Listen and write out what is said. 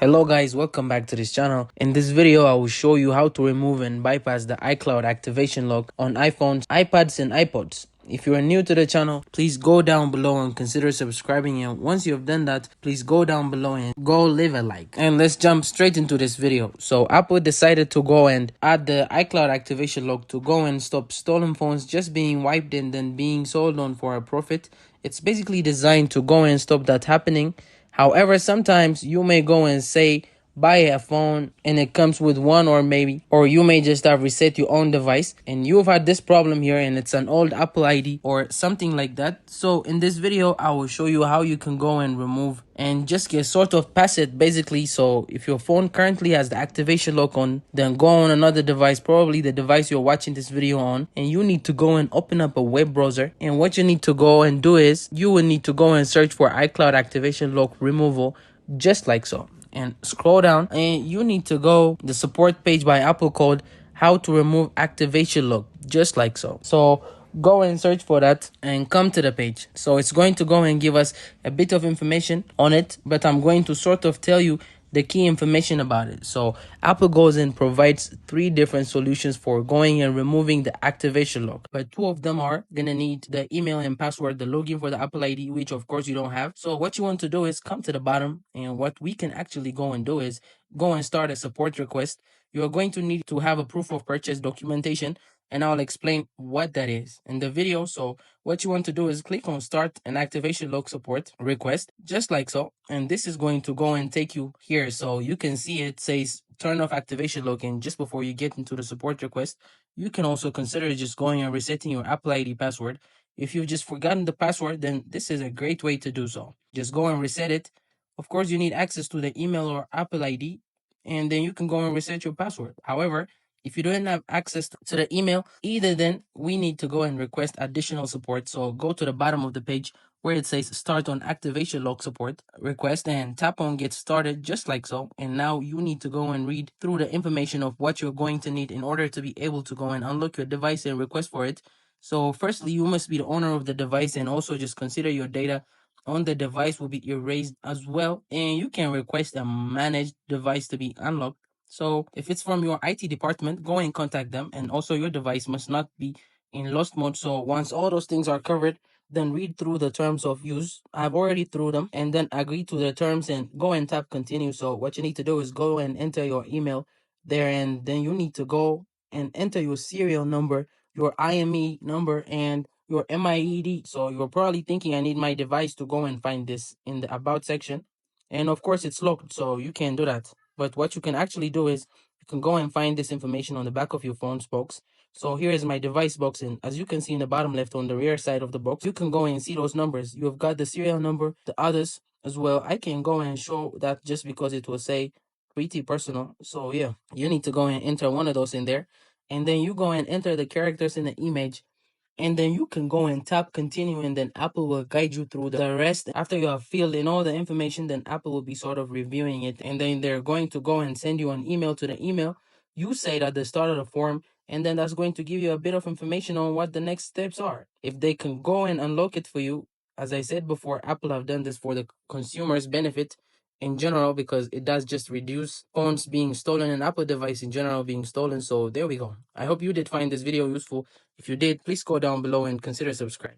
Hello guys, welcome back to this channel. In this video, I will show you how to remove and bypass the iCloud activation lock on iPhones, iPads, and iPods. If you are new to the channel, please go down below and consider subscribing, and once you have done that, please go down below and go leave a like. And let's jump straight into this video. So Apple decided to go and add the iCloud activation lock to go and stop stolen phones just being wiped and then being sold on for a profit. It's basically designed to go and stop that happening. However, sometimes you may go and say buy a phone and it comes with one or you may just have reset your own device and you've had this problem here and it's an old Apple ID or something like that. So in this video, I will show you how you can go and remove and just get sort of pass it basically. So if your phone currently has the activation lock on, then go on another device, probably the device you're watching this video on, and you need to go and open up a web browser. And what you need to go and do is you will need to go and search for iCloud activation lock removal, just like so, and scroll down and you need to go the support page by Apple called how to remove activation lock, just like so. So go and search for that and come to the page. So it's going to go and give us a bit of information on it, but I'm going to sort of tell you the key information about it. So Apple goes and provides 3 different solutions for going and removing the activation lock, but 2 of them are gonna need the email and password, the login for the Apple ID, which of course you don't have. So what you want to do is come to the bottom, and what we can actually go and do is go and start a support request. You are going to need to have a proof of purchase documentation, and I'll explain what that is in the video. So what you want to do is click on start an activation lock support request, just like so, and this is going to go and take you here. So you can see it says turn off activation lock, and just before you get into the support request, you can also consider just going and resetting your Apple ID password. If you've just forgotten the password, then this is a great way to do so. Just go and reset it. Of course, you need access to the email or Apple ID, and then you can go and reset your password. However, if you don't have access to the email either, then we need to go and request additional support. So go to the bottom of the page where it says start on activation lock support request and tap on get started, just like so. And now you need to go and read through the information of what you're going to need in order to be able to go and unlock your device and request for it. So firstly, you must be the owner of the device, and also just consider your data on the device will be erased as well, and you can request a managed device to be unlocked. So if it's from your IT department, go and contact them, and also your device must not be in lost mode. So once all those things are covered, then read through the terms of use. I've already through them, and then agree to the terms and go and tap continue. So what you need to do is go and enter your email there, and then you need to go and enter your serial number, your IME number, and your MIED. So you're probably thinking I need my device to go and find this in the about section. And of course it's locked, so you can't do that. But what you can actually do is you can go and find this information on the back of your phone's box. So here is my device box, and as you can see in the bottom left on the rear side of the box, you can go and see those numbers. You have got the serial number, the others as well. I can go and show that just because it will say pretty personal. So yeah, you need to go and enter one of those in there, and then you go and enter the characters in the image, and then you can go and tap continue, and then Apple will guide you through the rest. After you have filled in all the information, then Apple will be sort of reviewing it, and then they're going to go and send you an email to the email you said at the start of the form, and then that's going to give you a bit of information on what the next steps are. If they can go and unlock it for you, as I said before, Apple have done this for the consumer's benefit in general, because it does just reduce phones being stolen and Apple device in general being stolen. So there we go. I hope you did find this video useful. If you did, please go down below and consider subscribing.